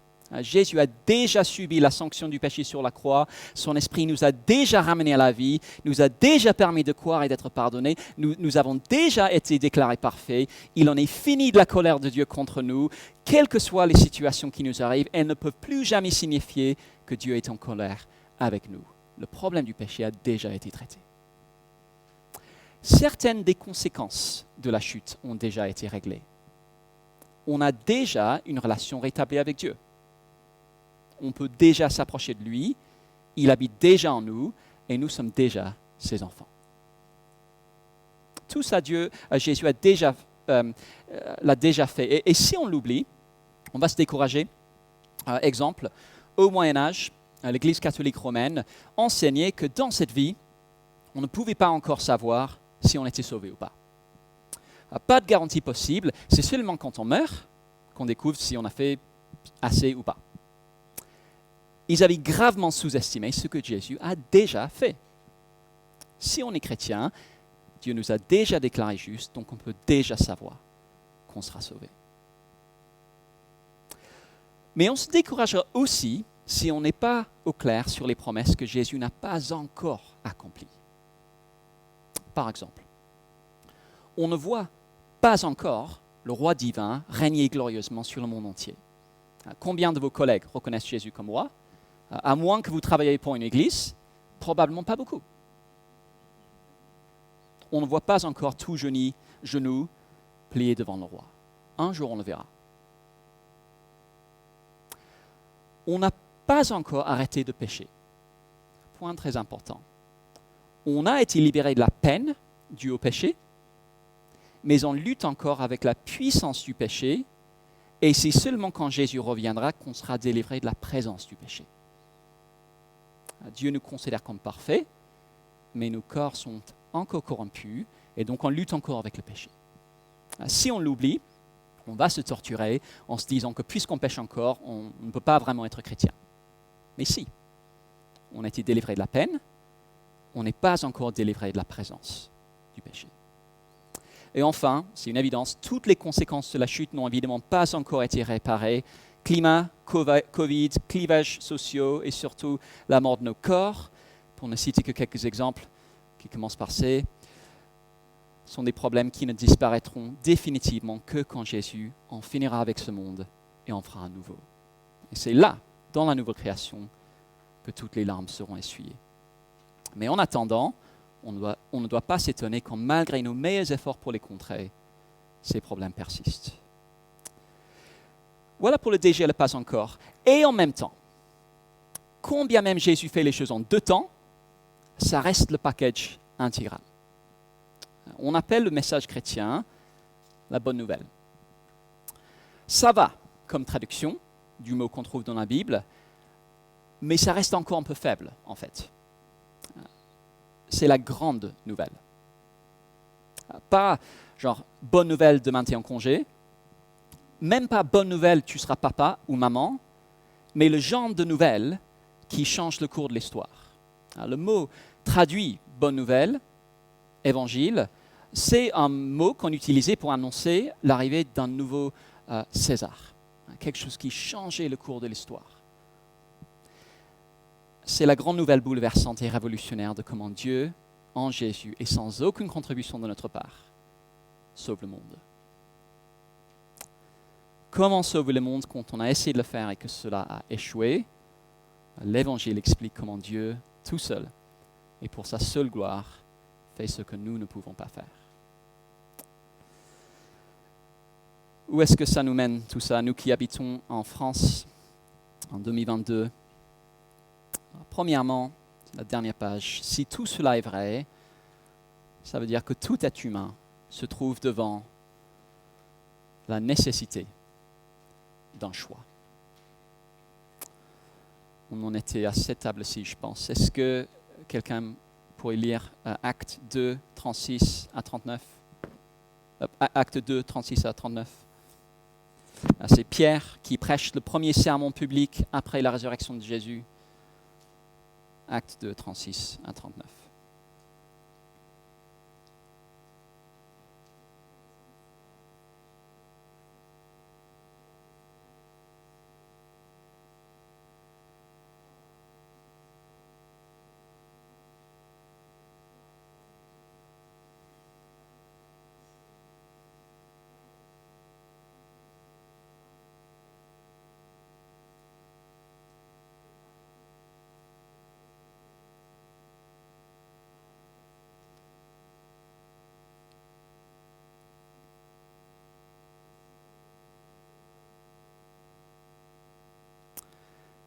Jésus a déjà subi la sanction du péché sur la croix. Son esprit nous a déjà ramenés à la vie, nous a déjà permis de croire et d'être pardonnés. Nous avons déjà été déclarés parfaits. Il en est fini de la colère de Dieu contre nous. Quelles que soient les situations qui nous arrivent, elles ne peuvent plus jamais signifier que Dieu est en colère avec nous. Le problème du péché a déjà été traité. Certaines des conséquences de la chute ont déjà été réglées. On a déjà une relation rétablie avec Dieu. On peut déjà s'approcher de lui, il habite déjà en nous et nous sommes déjà ses enfants. Tout ça, Jésus l'a déjà fait. Et si on l'oublie, on va se décourager. Exemple, au Moyen-Âge, l'Église catholique romaine enseignait que dans cette vie, on ne pouvait pas encore savoir si on était sauvé ou pas. Pas de garantie possible, c'est seulement quand on meurt qu'on découvre si on a fait assez ou pas. Ils avaient gravement sous-estimé ce que Jésus a déjà fait. Si on est chrétien, Dieu nous a déjà déclarés justes, donc on peut déjà savoir qu'on sera sauvé. Mais on se découragera aussi si on n'est pas au clair sur les promesses que Jésus n'a pas encore accomplies. Par exemple, on ne voit pas encore le roi divin régner glorieusement sur le monde entier. Combien de vos collègues reconnaissent Jésus comme roi ? À moins que vous travailliez pour une église, probablement pas beaucoup. On ne voit pas encore tout genoux pliés devant le roi. Un jour, on le verra. On n'a pas encore arrêté de pécher. Point très important. On a été libéré de la peine due au péché, mais on lutte encore avec la puissance du péché, et c'est seulement quand Jésus reviendra qu'on sera délivré de la présence du péché. Dieu nous considère comme parfaits, mais nos corps sont encore corrompus, et donc on lutte encore avec le péché. Si on l'oublie, on va se torturer en se disant que puisqu'on pêche encore, on ne peut pas vraiment être chrétien. Mais si, on a été délivré de la peine, on n'est pas encore délivré de la présence du péché. Et enfin, c'est une évidence, toutes les conséquences de la chute n'ont évidemment pas encore été réparées. Climat, Covid, clivages sociaux et surtout la mort de nos corps, pour ne citer que quelques exemples qui commencent par C, sont des problèmes qui ne disparaîtront définitivement que quand Jésus en finira avec ce monde et en fera un nouveau. Et c'est là, dans la nouvelle création, que toutes les larmes seront essuyées. Mais en attendant, on ne doit pas s'étonner quand malgré nos meilleurs efforts pour les contrer, ces problèmes persistent. Voilà pour le déjà le pas encore. Et en même temps, quand bien même Jésus fait les choses en 2 temps, ça reste le package intégral. On appelle le message chrétien la bonne nouvelle. Ça va comme traduction du mot qu'on trouve dans la Bible, mais ça reste encore un peu faible en fait. C'est la grande nouvelle. Pas genre bonne nouvelle demain t'es en congé, même pas bonne nouvelle tu seras papa ou maman, mais le genre de nouvelle qui change le cours de l'histoire. Le mot traduit bonne nouvelle, évangile, c'est un mot qu'on utilisait pour annoncer l'arrivée d'un nouveau César, quelque chose qui changeait le cours de l'histoire. C'est la grande nouvelle bouleversante et révolutionnaire de comment Dieu, en Jésus, et sans aucune contribution de notre part, sauve le monde. Comment sauver le monde quand on a essayé de le faire et que cela a échoué? L'Évangile explique comment Dieu, tout seul, et pour sa seule gloire, fait ce que nous ne pouvons pas faire. Où est-ce que ça nous mène tout ça, nous qui habitons en France en 2022? Premièrement, la dernière page, si tout cela est vrai, ça veut dire que tout être humain se trouve devant la nécessité d'un choix. On en était à cette table-ci, je pense. Est-ce que quelqu'un pourrait lire Acte 2, 36 à 39 Acte 2, 36 à 39. C'est Pierre qui prêche le premier sermon public après la résurrection de Jésus. Acte 2, 36 à 39.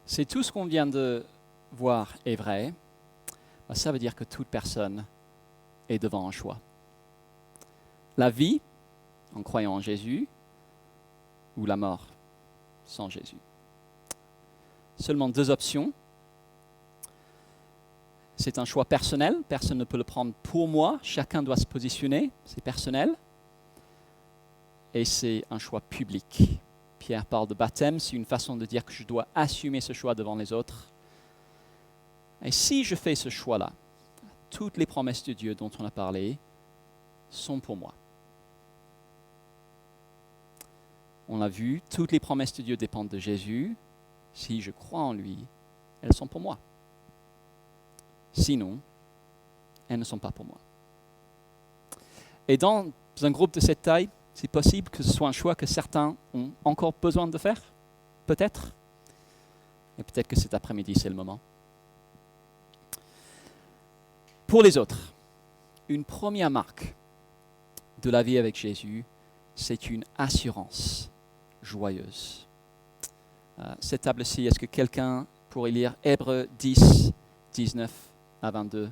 Si tout ce qu'on vient de voir est vrai, ça veut dire que toute personne est devant un choix. La vie, en croyant en Jésus, ou la mort sans Jésus. Seulement 2 options. C'est un choix personnel, personne ne peut le prendre pour moi, chacun doit se positionner, c'est personnel. Et c'est un choix public. Pierre parle de baptême, c'est une façon de dire que je dois assumer ce choix devant les autres. Et si je fais ce choix-là, toutes les promesses de Dieu dont on a parlé sont pour moi. On l'a vu, toutes les promesses de Dieu dépendent de Jésus. Si je crois en lui, elles sont pour moi. Sinon, elles ne sont pas pour moi. Et dans un groupe de cette taille, c'est possible que ce soit un choix que certains ont encore besoin de faire, peut-être. Et peut-être que cet après-midi, c'est le moment. Pour les autres, une première marque de la vie avec Jésus, c'est une assurance joyeuse. Cette table-ci, est-ce que quelqu'un pourrait lire Hébreux 10, 19 à 22?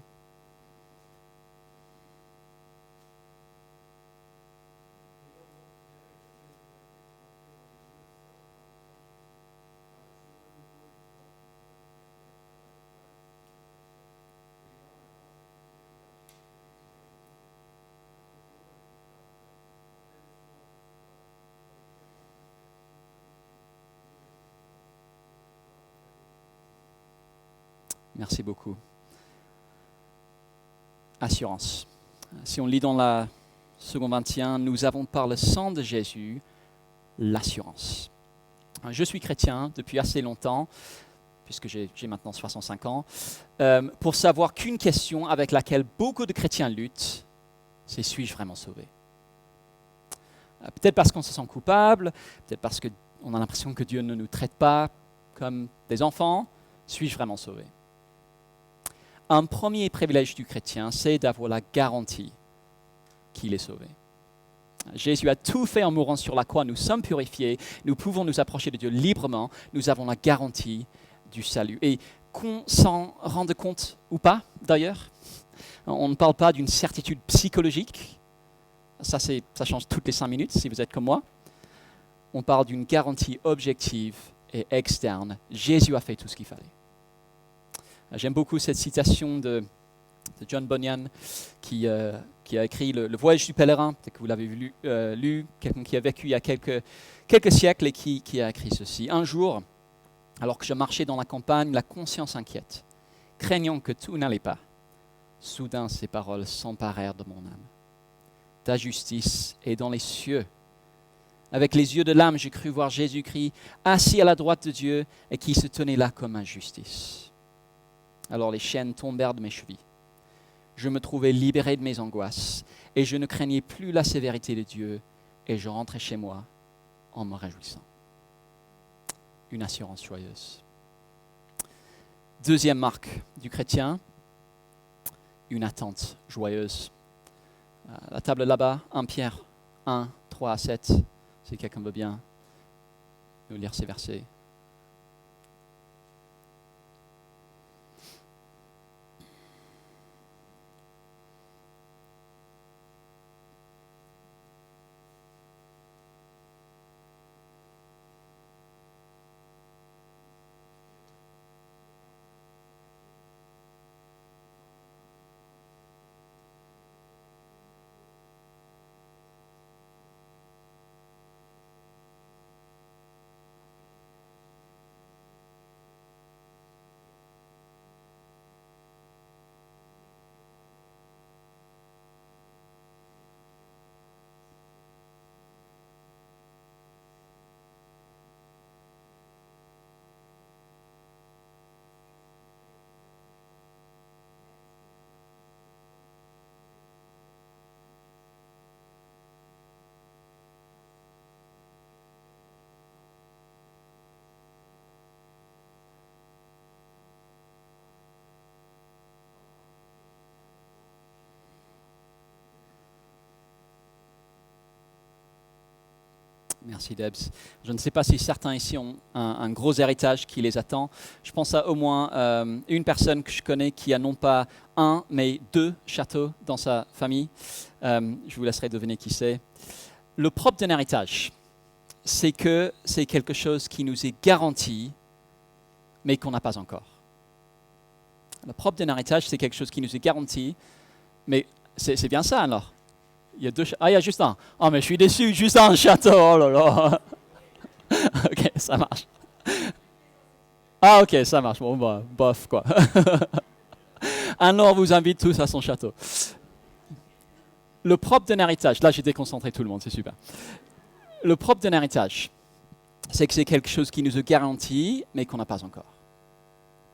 Merci beaucoup. Assurance. Si on lit dans la Second 21, nous avons par le sang de Jésus l'assurance. Je suis chrétien depuis assez longtemps, puisque j'ai maintenant 65 ans, pour savoir qu'une question avec laquelle beaucoup de chrétiens luttent, c'est suis-je vraiment sauvé? Peut-être parce qu'on se sent coupable, peut-être parce qu'on a l'impression que Dieu ne nous traite pas comme des enfants, suis-je vraiment sauvé? Un premier privilège du chrétien, c'est d'avoir la garantie qu'il est sauvé. Jésus a tout fait en mourant sur la croix, nous sommes purifiés, nous pouvons nous approcher de Dieu librement, nous avons la garantie du salut. Et qu'on s'en rende compte ou pas, d'ailleurs, on ne parle pas d'une certitude psychologique, ça change toutes les 5 minutes si vous êtes comme moi. On parle d'une garantie objective et externe. Jésus a fait tout ce qu'il fallait. J'aime beaucoup cette citation de John Bunyan qui a écrit le Voyage du pèlerin, peut-être que vous l'avez lu, quelqu'un qui a vécu il y a quelques siècles et qui a écrit ceci. Un jour, alors que je marchais dans la campagne, la conscience inquiète, craignant que tout n'allait pas, soudain ces paroles s'emparèrent de mon âme. Ta justice est dans les cieux. Avec les yeux de l'âme, j'ai cru voir Jésus-Christ assis à la droite de Dieu et qui se tenait là comme injustice. Alors les chaînes tombèrent de mes chevilles. Je me trouvais libéré de mes angoisses et je ne craignais plus la sévérité de Dieu et je rentrais chez moi en me réjouissant. Une assurance joyeuse. Deuxième marque du chrétien, une attente joyeuse. La table là-bas, 1 Pierre 1, 3 à 7, si quelqu'un veut bien nous lire ces versets. Merci Debs. Je ne sais pas si certains ici ont un gros héritage qui les attend. Je pense à au moins une personne que je connais qui a non pas un, mais 2 châteaux dans sa famille. Je vous laisserai deviner qui c'est. Le propre d'un héritage, c'est que c'est quelque chose qui nous est garanti, mais qu'on n'a pas encore. Le propre d'un héritage, c'est quelque chose qui nous est garanti, mais c'est bien ça alors. Il y a 2 châteaux. Ah, il y a juste un. Oh, mais je suis déçu, juste un château. Oh là là. Ok, ça marche. Ah, ok, ça marche. Bon, bah, bof, quoi. Un an, on vous invite tous à son château. Le propre d'un héritage, là, j'ai déconcentré tout le monde, c'est super. Le propre d'un héritage, c'est que c'est quelque chose qui nous est garanti, mais qu'on n'a pas encore.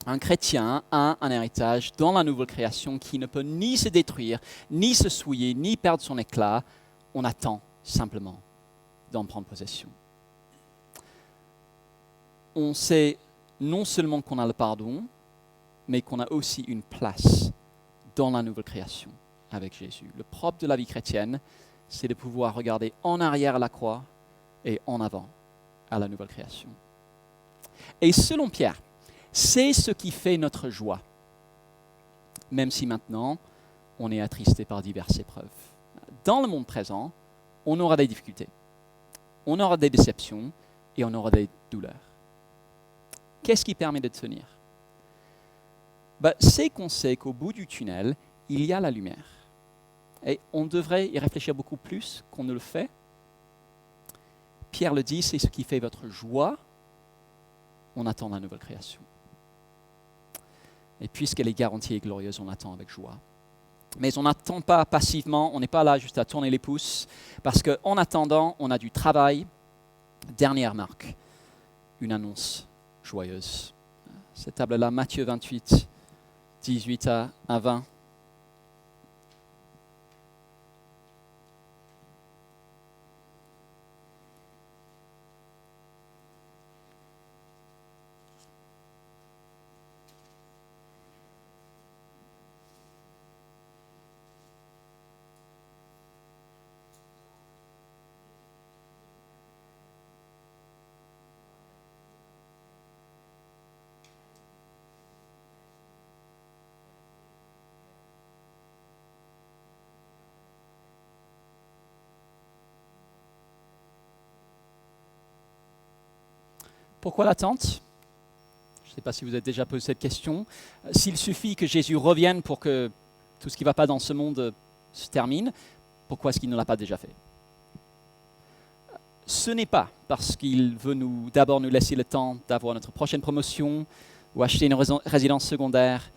Un chrétien a un héritage dans la nouvelle création qui ne peut ni se détruire, ni se souiller, ni perdre son éclat. On attend simplement d'en prendre possession. On sait non seulement qu'on a le pardon, mais qu'on a aussi une place dans la nouvelle création avec Jésus. Le propre de la vie chrétienne, c'est de pouvoir regarder en arrière à la croix et en avant à la nouvelle création. Et selon Pierre, c'est ce qui fait notre joie, même si maintenant, on est attristé par diverses épreuves. Dans le monde présent, on aura des difficultés, on aura des déceptions et on aura des douleurs. Qu'est-ce qui permet de tenir ? C'est qu'on sait qu'au bout du tunnel, il y a la lumière. Et on devrait y réfléchir beaucoup plus qu'on ne le fait. Pierre le dit, c'est ce qui fait votre joie. On attend la nouvelle création. Et puisqu'elle est garantie et glorieuse, on attend avec joie. Mais on n'attend pas passivement, on n'est pas là juste à tourner les pouces, parce qu'en attendant, on a du travail. Dernière marque, une annonce joyeuse. Cette table-là, Matthieu 28, 18 à 20. Pourquoi l'attente ? Je ne sais pas si vous avez déjà posé cette question. S'il suffit que Jésus revienne pour que tout ce qui ne va pas dans ce monde se termine, pourquoi est-ce qu'il ne l'a pas déjà fait ? Ce n'est pas parce qu'il veut d'abord nous laisser le temps d'avoir notre prochaine promotion, ou acheter une résidence secondaire,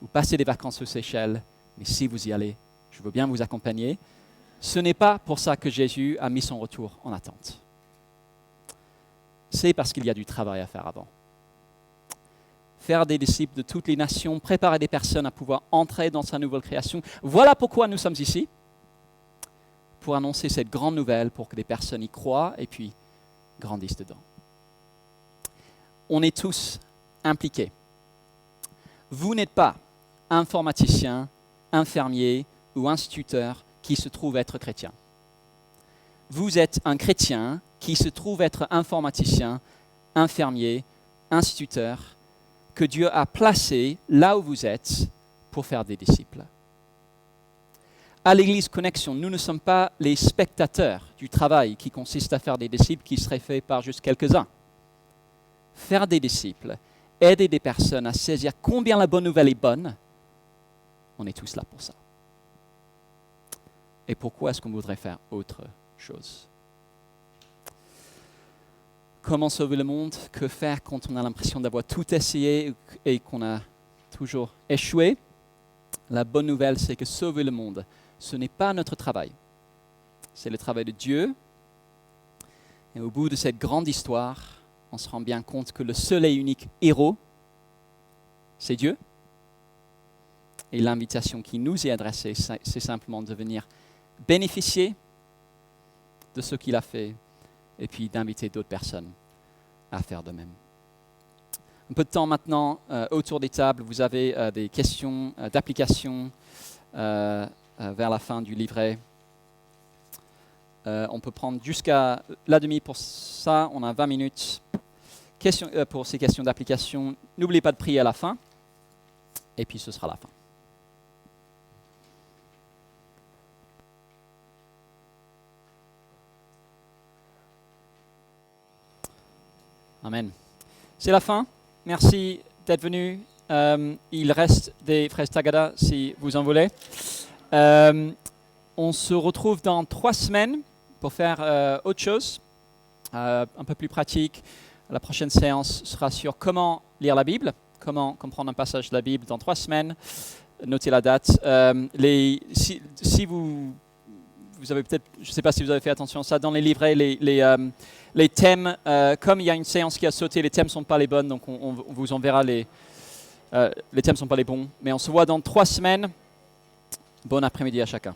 ou passer des vacances aux Seychelles. Mais si vous y allez, je veux bien vous accompagner. Ce n'est pas pour ça que Jésus a mis son retour en attente. C'est parce qu'il y a du travail à faire avant. Faire des disciples de toutes les nations, préparer des personnes à pouvoir entrer dans sa nouvelle création. Voilà pourquoi nous sommes ici, pour annoncer cette grande nouvelle, pour que des personnes y croient et puis grandissent dedans. On est tous impliqués. Vous n'êtes pas informaticien, infirmier ou instituteur qui se trouve être chrétien. Vous êtes un chrétien qui se trouve être informaticien, infirmier, instituteur, que Dieu a placé là où vous êtes pour faire des disciples. À l'Église Connexion, nous ne sommes pas les spectateurs du travail qui consiste à faire des disciples qui seraient faits par juste quelques-uns. Faire des disciples, aider des personnes à saisir combien la bonne nouvelle est bonne, on est tous là pour ça. Et pourquoi est-ce qu'on voudrait faire autre chose ? Comment sauver le monde ? Que faire quand on a l'impression d'avoir tout essayé et qu'on a toujours échoué ? La bonne nouvelle, c'est que sauver le monde, ce n'est pas notre travail. C'est le travail de Dieu. Et au bout de cette grande histoire, on se rend bien compte que le seul et unique héros, c'est Dieu. Et l'invitation qui nous est adressée, c'est simplement de venir bénéficier de ce qu'il a fait et puis d'inviter d'autres personnes à faire de même. Un peu de temps maintenant, autour des tables, vous avez des questions d'application vers la fin du livret. On peut prendre jusqu'à la demi pour ça. On a 20 minutes pour ces questions d'application. N'oubliez pas de prier à la fin. Et puis ce sera la fin. Amen. C'est la fin. Merci d'être venu. Il reste des fraises Tagada si vous en voulez. On se retrouve dans 3 semaines pour faire autre chose, un peu plus pratique. La prochaine séance sera sur comment lire la Bible, comment comprendre un passage de la Bible dans 3 semaines. Notez la date. Si vous avez peut-être, je ne sais pas si vous avez fait attention à ça, dans les livrets, les thèmes, comme il y a une séance qui a sauté, les thèmes ne sont pas les bonnes, donc on vous enverra les thèmes ne sont pas les bons. Mais on se voit dans 3 semaines. Bon après-midi à chacun.